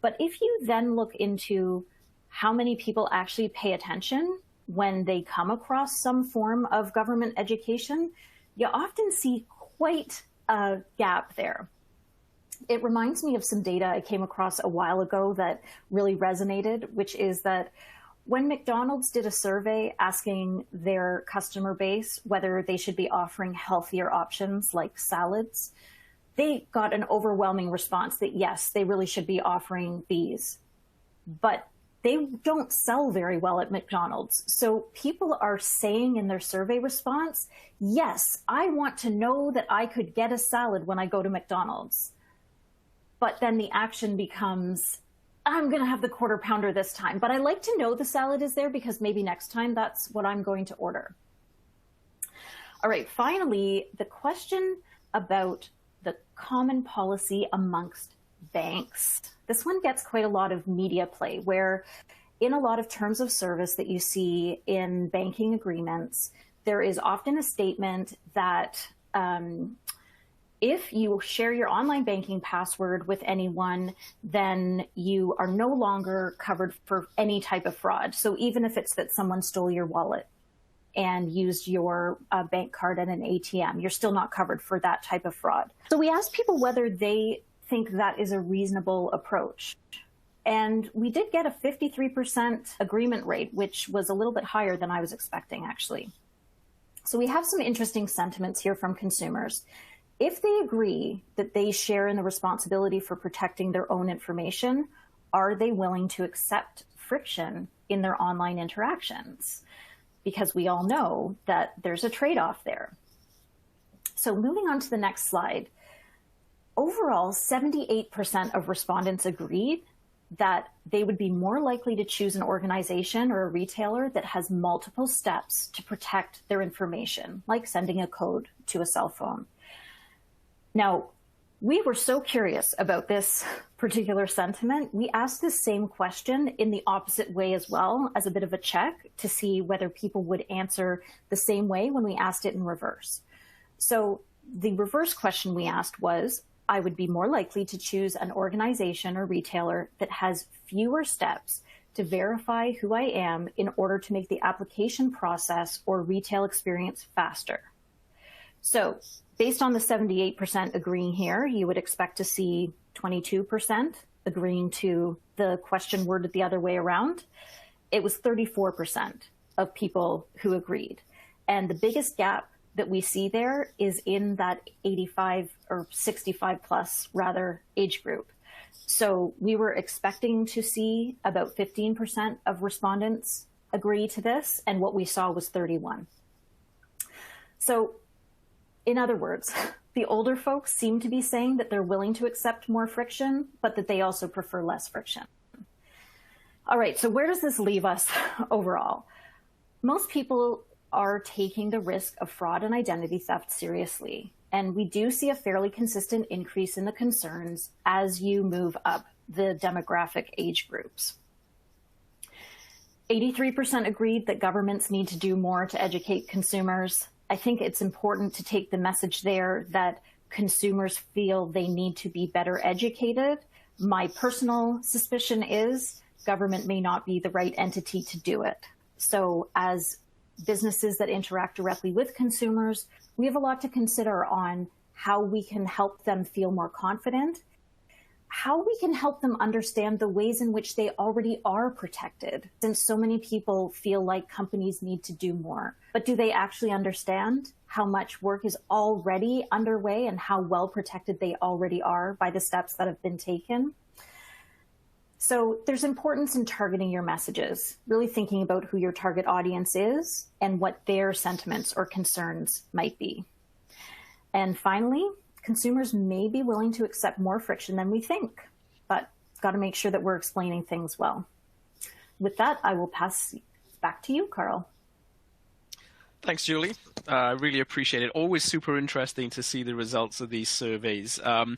But if you then look into how many people actually pay attention when they come across some form of government education, you often see quite a gap there. It reminds me of some data I came across a while ago that really resonated, which is that when McDonald's did a survey asking their customer base whether they should be offering healthier options like salads, they got an overwhelming response that yes, they really should be offering these. But they don't sell very well at McDonald's. So people are saying in their survey response, yes, I want to know that I could get a salad when I go to McDonald's. But then the action becomes, I'm going to have the quarter pounder this time, but I like to know the salad is there because maybe next time that's what I'm going to order. All right, finally, the question about the common policy amongst banks. This one gets quite a lot of media play, where in a lot of terms of service that you see in banking agreements, there is often a statement that if you share your online banking password with anyone, then you are no longer covered for any type of fraud. So even if it's that someone stole your wallet and used your bank card at an ATM, you're still not covered for that type of fraud. So we asked people whether they think that is a reasonable approach. And we did get a 53% agreement rate, which was a little bit higher than I was expecting, actually. So we have some interesting sentiments here from consumers. If they agree that they share in the responsibility for protecting their own information, are they willing to accept friction in their online interactions? Because we all know that there's a trade-off there. So moving on to the next slide. Overall, 78% of respondents agreed that they would be more likely to choose an organization or a retailer that has multiple steps to protect their information, like sending a code to a cell phone. Now, we were so curious about this particular sentiment. We asked this same question in the opposite way as well, as a bit of a check to see whether people would answer the same way when we asked it in reverse. So the reverse question we asked was, I would be more likely to choose an organization or retailer that has fewer steps to verify who I am in order to make the application process or retail experience faster. So based on the 78% agreeing here, you would expect to see 22% agreeing to the question worded the other way around. It was 34% of people who agreed. And the biggest gap that we see there is in that 85 or 65 plus rather age group. So we were expecting to see about 15% of respondents agree to this, and what we saw was 31. So in other words, the older folks seem to be saying that they're willing to accept more friction, but that they also prefer less friction. All right, so where does this leave us overall? Most people are taking the risk of fraud and identity theft seriously. And we do see a fairly consistent increase in the concerns as you move up the demographic age groups. 83% agreed that governments need to do more to educate consumers. I think it's important to take the message there that consumers feel they need to be better educated. My personal suspicion is government may not be the right entity to do it. So as businesses that interact directly with consumers, we have a lot to consider on how we can help them feel more confident, how we can help them understand the ways in which they already are protected, since so many people feel like companies need to do more. But do they actually understand how much work is already underway and how well protected they already are by the steps that have been taken? So there's importance in targeting your messages, really thinking about who your target audience is and what their sentiments or concerns might be. And finally, consumers may be willing to accept more friction than we think, but got to make sure that we're explaining things well. With that, I will pass back to you, Carl. Thanks, Julie. I really appreciate it. Always super interesting to see the results of these surveys. I'm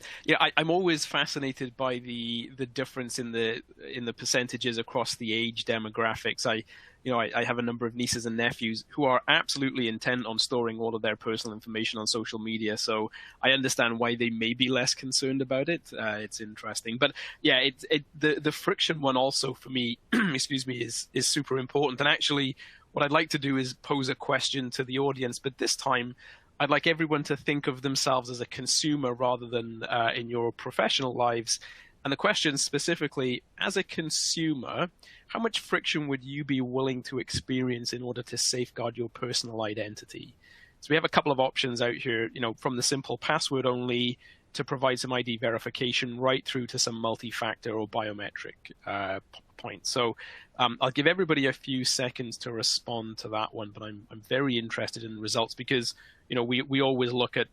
always fascinated by the difference in the percentages across the age demographics. I have a number of nieces and nephews who are absolutely intent on storing all of their personal information on social media. So I understand why they may be less concerned about it. It's interesting, but yeah, the friction one also for me, excuse me, is super important. And actually, what I'd like to do is pose a question to the audience, but this time I'd like everyone to think of themselves as a consumer rather than in your professional lives. And the question specifically, as a consumer, how much friction would you be willing to experience in order to safeguard your personal identity? So we have a couple of options out here, from the simple password only to provide some ID verification right through to some multi-factor or biometric point. So I'll give everybody a few seconds to respond to that one, but I'm very interested in the results because we always look at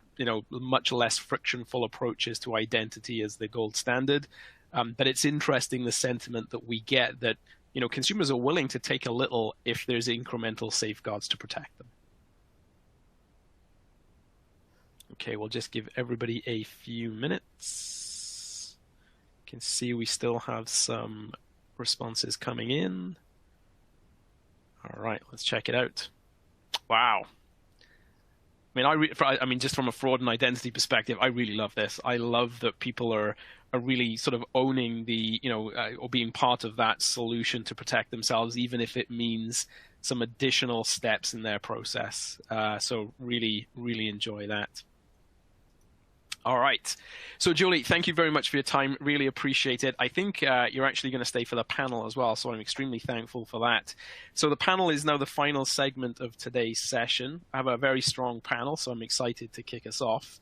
much less frictionful approaches to identity as the gold standard. But it's interesting the sentiment that we get that consumers are willing to take a little if there's incremental safeguards to protect them. Okay, we'll just give everybody a few minutes. You can see we still have some responses coming in. All right, let's check it out. Wow. I mean, just from a fraud and identity perspective, I really love this. I love that people are really sort of owning the, or being part of that solution to protect themselves, even if it means some additional steps in their process. So really, really enjoy that. All right. So, Julie, thank you very much for your time. Really appreciate it. I think you're actually going to stay for the panel as well, so I'm extremely thankful for that. So the panel is now the final segment of today's session. I have a very strong panel, so I'm excited to kick us off.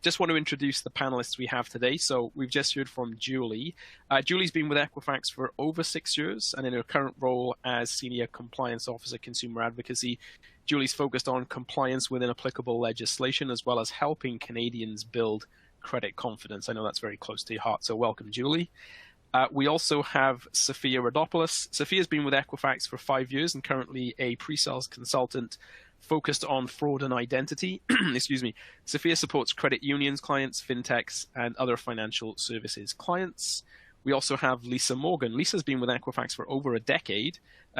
Just want to introduce the panelists we have today. So we've just heard from Julie. Julie's been with Equifax for over 6 years, and in her current role as Senior Compliance Officer Consumer Advocacy, Julie's focused on compliance within applicable legislation, as well as helping Canadians build credit confidence. I know that's very close to your heart, so welcome, Julie. We also have Sophia Rodopoulos. Sophia's been with Equifax for 5 years and currently a pre-sales consultant focused on fraud and identity. Excuse me. Sophia supports credit unions clients, fintechs, and other financial services clients. We also have Lisa Morgan. Lisa's been with Equifax for over a decade,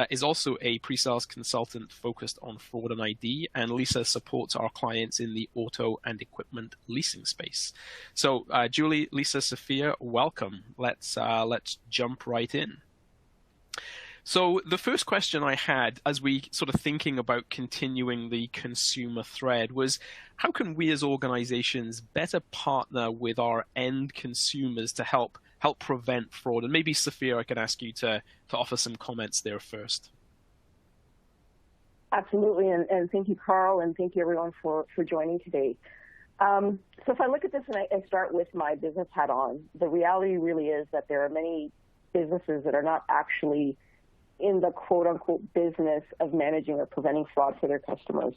is also a pre-sales consultant focused on fraud and ID, and Lisa supports our clients in the auto and equipment leasing space. So Julie, Lisa, Sophia, welcome. Let's jump right in. So the first question I had as we sort of thinking about continuing the consumer thread was, how can we as organizations better partner with our end consumers to help prevent fraud? And maybe, Sophia, I could ask you to offer some comments there first. Absolutely, and thank you, Carl, and thank you, everyone, for joining today. So if I look at this and I start with my business hat on, the reality really is that there are many businesses that are not actually in the quote-unquote business of managing or preventing fraud for their customers.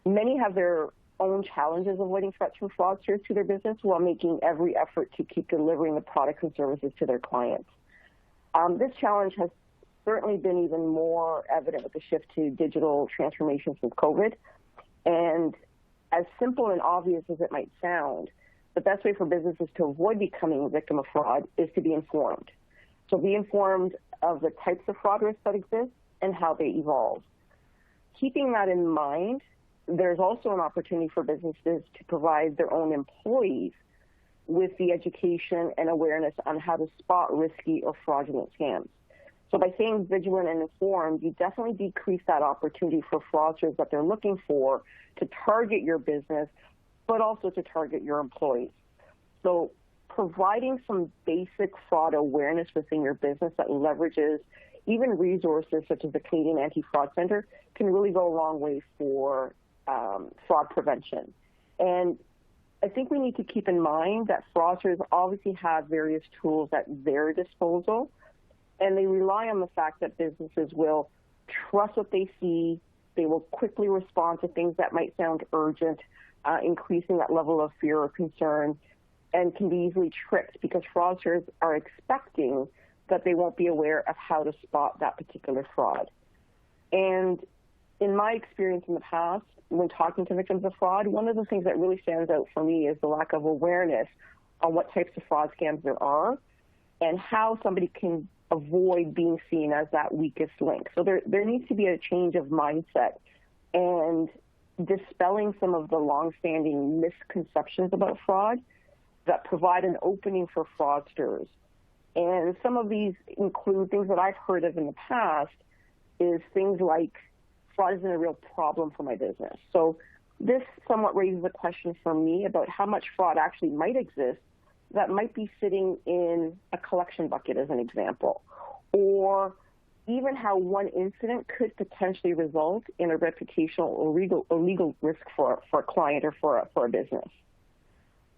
Many have their own challenges avoiding threats from fraudsters to their business while making every effort to keep delivering the products and services to their clients. This challenge has certainly been even more evident with the shift to digital transformation since COVID. And as simple and obvious as it might sound, the best way for businesses to avoid becoming a victim of fraud is to be informed. So be informed of the types of fraud risks that exist and how they evolve. Keeping that in mind, there's also an opportunity for businesses to provide their own employees with the education and awareness on how to spot risky or fraudulent scams. So by staying vigilant and informed, you definitely decrease that opportunity for fraudsters that they're looking for to target your business, but also to target your employees. So providing some basic fraud awareness within your business that leverages even resources such as the Canadian Anti-Fraud Centre can really go a long way for fraud prevention. And I think we need to keep in mind that fraudsters obviously have various tools at their disposal, and they rely on the fact that businesses will trust what they see. They will quickly respond to things that might sound urgent, increasing that level of fear or concern, and can be easily tricked because fraudsters are expecting that they won't be aware of how to spot that particular fraud. And in my experience in the past, when talking to victims of fraud, one of the things that really stands out for me is the lack of awareness on what types of fraud scams there are and how somebody can avoid being seen as that weakest link. So there needs to be a change of mindset and dispelling some of the longstanding misconceptions about fraud that provide an opening for fraudsters. And some of these include things that I've heard of in the past is things like fraud isn't a real problem for my business. So this somewhat raises a question for me about how much fraud actually might exist that might be sitting in a collection bucket as an example, or even how one incident could potentially result in a reputational or legal risk for a client or for a business.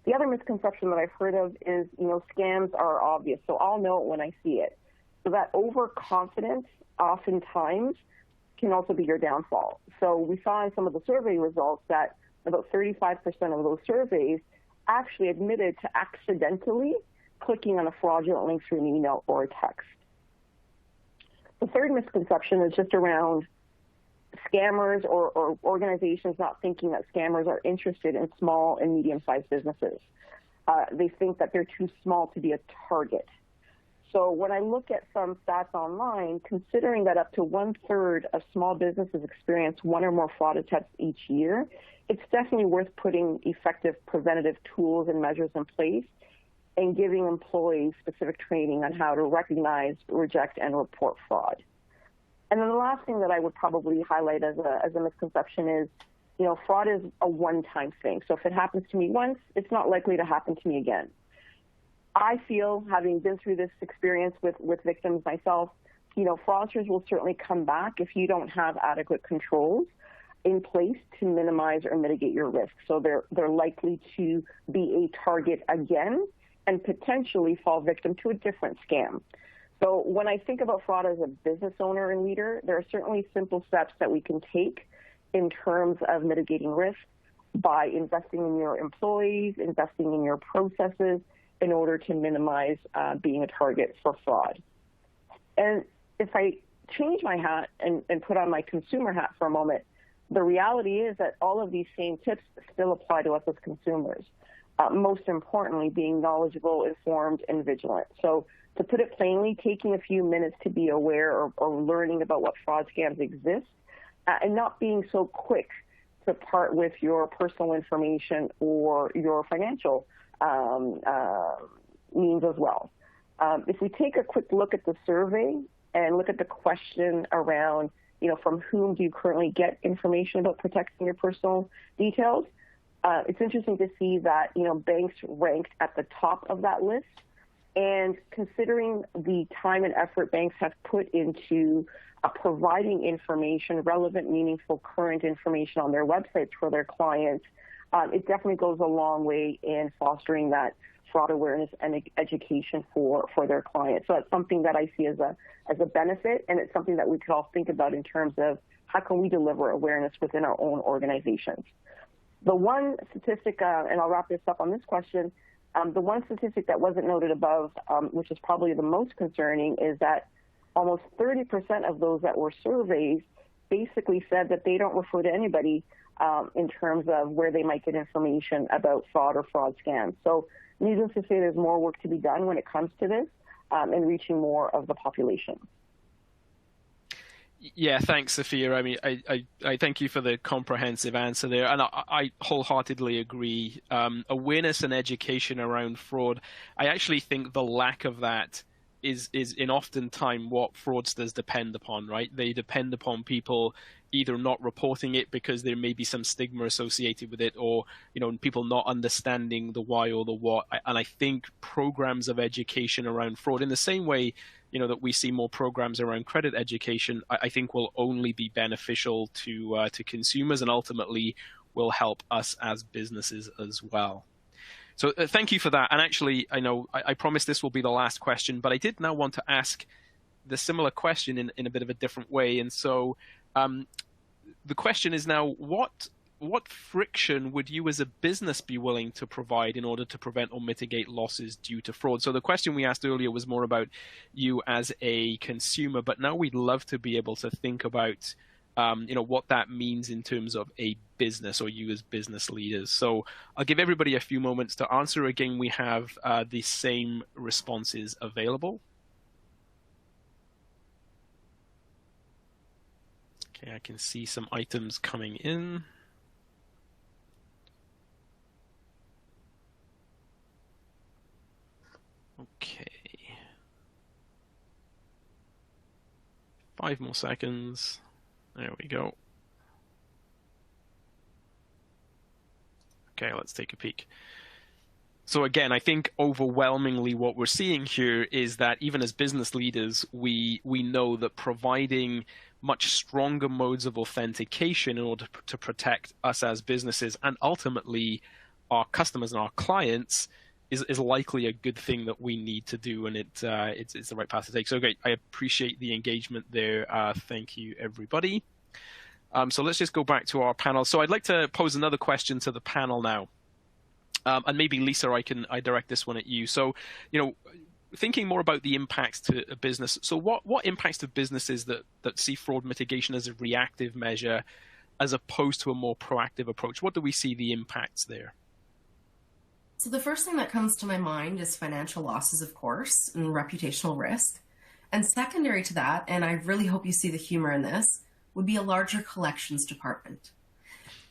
The other misconception that I've heard of is, scams are obvious, so I'll know it when I see it. So that overconfidence oftentimes can also be your downfall. So we saw in some of the survey results that about 35% of those surveys actually admitted to accidentally clicking on a fraudulent link through an email or a text. The third misconception is just around scammers or organizations not thinking that scammers are interested in small and medium-sized businesses. They think that they're too small to be a target. So when I look at some stats online, considering that up to 1/3 of small businesses experience one or more fraud attempts each year, it's definitely worth putting effective preventative tools and measures in place and giving employees specific training on how to recognize, reject, and report fraud. And then the last thing that I would probably highlight as a misconception is, fraud is a one-time thing. So if it happens to me once, it's not likely to happen to me again. I feel, having been through this experience with victims myself, fraudsters will certainly come back if you don't have adequate controls in place to minimize or mitigate your risk. So they're likely to be a target again and potentially fall victim to a different scam. So when I think about fraud as a business owner and leader, there are certainly simple steps that we can take in terms of mitigating risk by investing in your employees, investing in your processes in order to minimize being a target for fraud. And if I change my hat and put on my consumer hat for a moment, the reality is that all of these same tips still apply to us as consumers. Most importantly, being knowledgeable, informed, and vigilant. So to put it plainly, taking a few minutes to be aware or learning about what fraud scams exist and not being so quick to part with your personal information or your financial means as well. If we take a quick look at the survey and look at the question around, from whom do you currently get information about protecting your personal details, it's interesting to see that, banks ranked at the top of that list And considering the time and effort banks have put into providing information, relevant, meaningful, current information on their websites for their clients, it definitely goes a long way in fostering that fraud awareness and education for their clients. So that's something that I see as a benefit, and it's something that we could all think about in terms of how can we deliver awareness within our own organizations. The one statistic, and I'll wrap this up on this question, the one statistic that wasn't noted above, which is probably the most concerning, is that almost 30% of those that were surveyed basically said that they don't refer to anybody in terms of where they might get information about fraud or fraud scams. So needless to say, there's more work to be done when it comes to this and reaching more of the population. Yeah, thanks, Sophia. I mean, I thank you for the comprehensive answer there, and I wholeheartedly agree. Awareness and education around fraud, I actually think the lack of that is in oftentimes what fraudsters depend upon, right? They depend upon people either not reporting it because there may be some stigma associated with it, or people not understanding the why or the what. And I think programs of education around fraud, in the same way that we see more programs around credit education, I think will only be beneficial to consumers, and ultimately will help us as businesses as well. So thank you for that. And actually, I know I promise this will be the last question, but I did now want to ask the similar question in a bit of a different way. And so the question is now, what friction would you as a business be willing to provide in order to prevent or mitigate losses due to fraud? So the question we asked earlier was more about you as a consumer, but now we'd love to be able to think about what that means in terms of a business, or you as business leaders. So I'll give everybody a few moments to answer. Again, we have the same responses available. Okay, I can see some items coming in. Okay. 5 more seconds. There we go. Okay, let's take a peek. So again, I think overwhelmingly what we're seeing here is that even as business leaders, we know that providing much stronger modes of authentication in order to protect us as businesses and ultimately our customers and our clients is likely a good thing that we need to do, and it's the right path to take. So great, I appreciate the engagement there. Thank you, everybody. So let's just go back to our panel. So I'd like to pose another question to the panel now, and maybe Lisa, I direct this one at you. So thinking more about the impacts to a business. So what impacts to businesses that see fraud mitigation as a reactive measure, as opposed to a more proactive approach? What do we see the impacts there? So the first thing that comes to my mind is financial losses, of course, and reputational risk. And secondary to that, and I really hope you see the humor in this, would be a larger collections department.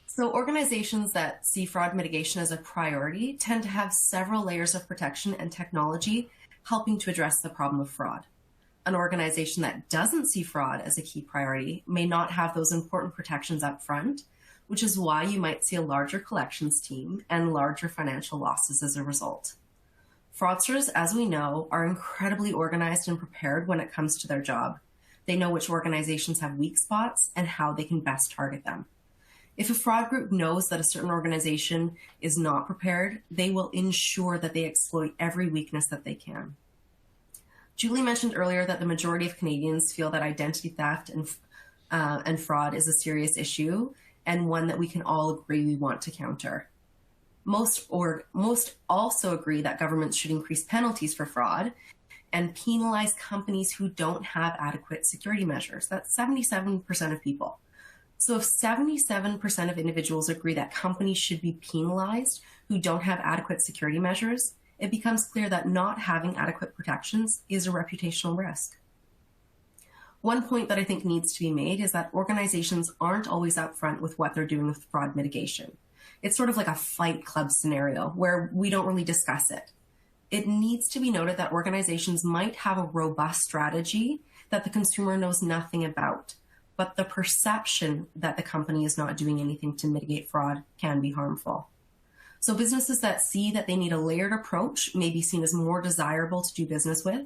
So organizations that see fraud mitigation as a priority tend to have several layers of protection and technology helping to address the problem of fraud. An organization that doesn't see fraud as a key priority may not have those important protections up front, which is why you might see a larger collections team and larger financial losses as a result. Fraudsters, as we know, are incredibly organized and prepared when it comes to their job. They know which organizations have weak spots and how they can best target them. If a fraud group knows that a certain organization is not prepared, they will ensure that they exploit every weakness that they can. Julie mentioned earlier that the majority of Canadians feel that identity theft and fraud is a serious issue, and one that we can all agree we want to counter. Most also agree that governments should increase penalties for fraud and penalize companies who don't have adequate security measures. That's 77% of people. So if 77% of individuals agree that companies should be penalized who don't have adequate security measures, it becomes clear that not having adequate protections is a reputational risk. One point that I think needs to be made is that organizations aren't always upfront with what they're doing with fraud mitigation. It's sort of like a Fight Club scenario where we don't really discuss it. It needs to be noted that organizations might have a robust strategy that the consumer knows nothing about, but the perception that the company is not doing anything to mitigate fraud can be harmful. So businesses that see that they need a layered approach may be seen as more desirable to do business with.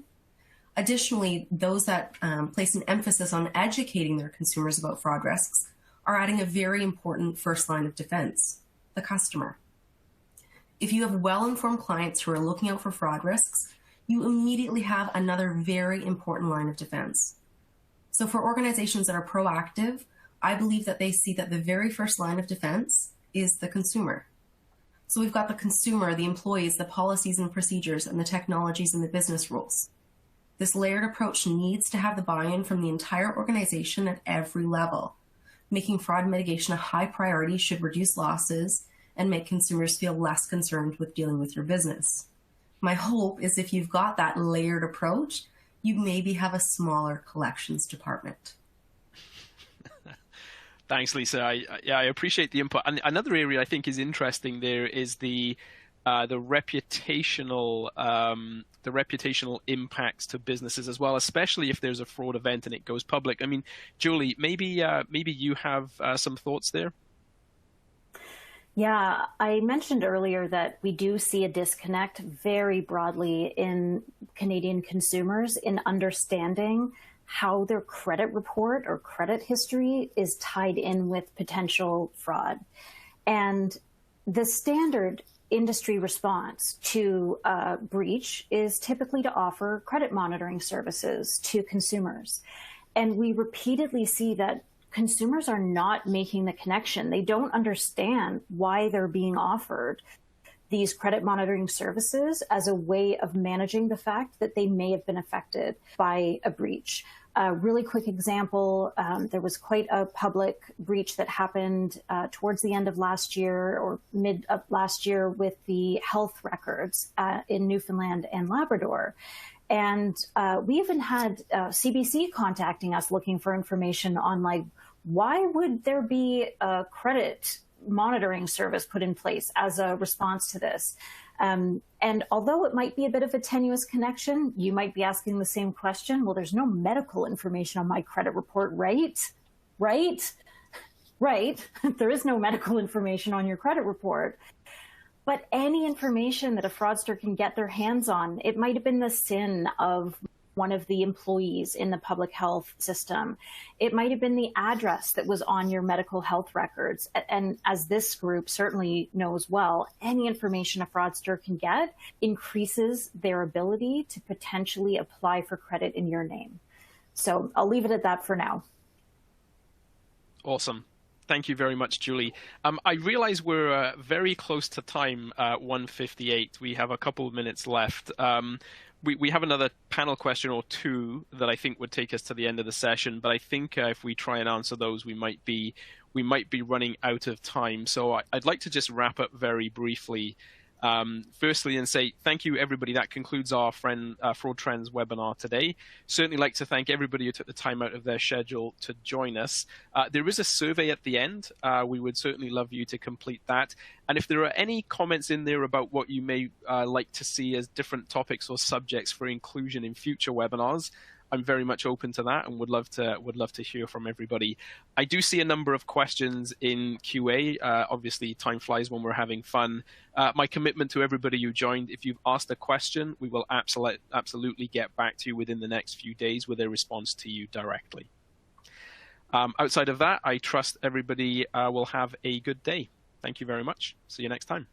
Additionally, those that place an emphasis on educating their consumers about fraud risks are adding a very important first line of defense, the customer. If you have well-informed clients who are looking out for fraud risks, you immediately have another very important line of defense. So for organizations that are proactive, I believe that they see that the very first line of defense is the consumer. So we've got the consumer, the employees, the policies and procedures, and the technologies and the business rules. This layered approach needs to have the buy-in from the entire organization at every level. Making fraud mitigation a high priority should reduce losses and make consumers feel less concerned with dealing with your business. My hope is if you've got that layered approach, you maybe have a smaller collections department. Thanks, Lisa. I appreciate the input. And another area I think is interesting there is the reputational impacts to businesses as well, especially if there's a fraud event and it goes public. I mean, Julie, maybe you have some thoughts there. Yeah, I mentioned earlier that we do see a disconnect very broadly in Canadian consumers in understanding how their credit report or credit history is tied in with potential fraud. And the standard industry response to a breach is typically to offer credit monitoring services to consumers. And we repeatedly see that consumers are not making the connection. They don't understand why they're being offered these credit monitoring services as a way of managing the fact that they may have been affected by a breach. A really quick example, there was quite a public breach that happened towards the end of last year or mid of last year with the health records in Newfoundland and Labrador. And we even had CBC contacting us looking for information on, like, why would there be a credit monitoring service put in place as a response to this? And although it might be a bit of a tenuous connection, you might be asking the same question. Well, there's no medical information on my credit report, right? Right? There is no medical information on your credit report. But any information that a fraudster can get their hands on, it might have been the SIN of one of the employees in the public health system. It might have been the address that was on your medical health records. And as this group certainly knows well, any information a fraudster can get increases their ability to potentially apply for credit in your name. So I'll leave it at that for now. Awesome. Thank you very much, Julie. I realize we're very close to time, 1:58. We have a couple of minutes left. We have another panel question or two that I think would take us to the end of the session, but I think if we try and answer those, we might be running out of time. So I'd like to just wrap up very briefly. Firstly, and say thank you, everybody. That concludes our Fraud Trends webinar today. Certainly like to thank everybody who took the time out of their schedule to join us. There is a survey at the end. We would certainly love you to complete that. And if there are any comments in there about what you may like to see as different topics or subjects for inclusion in future webinars, I'm very much open to that and would love to hear from everybody. I do see a number of questions in QA. Obviously, time flies when we're having fun. My commitment to everybody who joined, if you've asked a question, we will absolutely get back to you within the next few days with a response to you directly. Outside of that, I trust everybody will have a good day. Thank you very much. See you next time.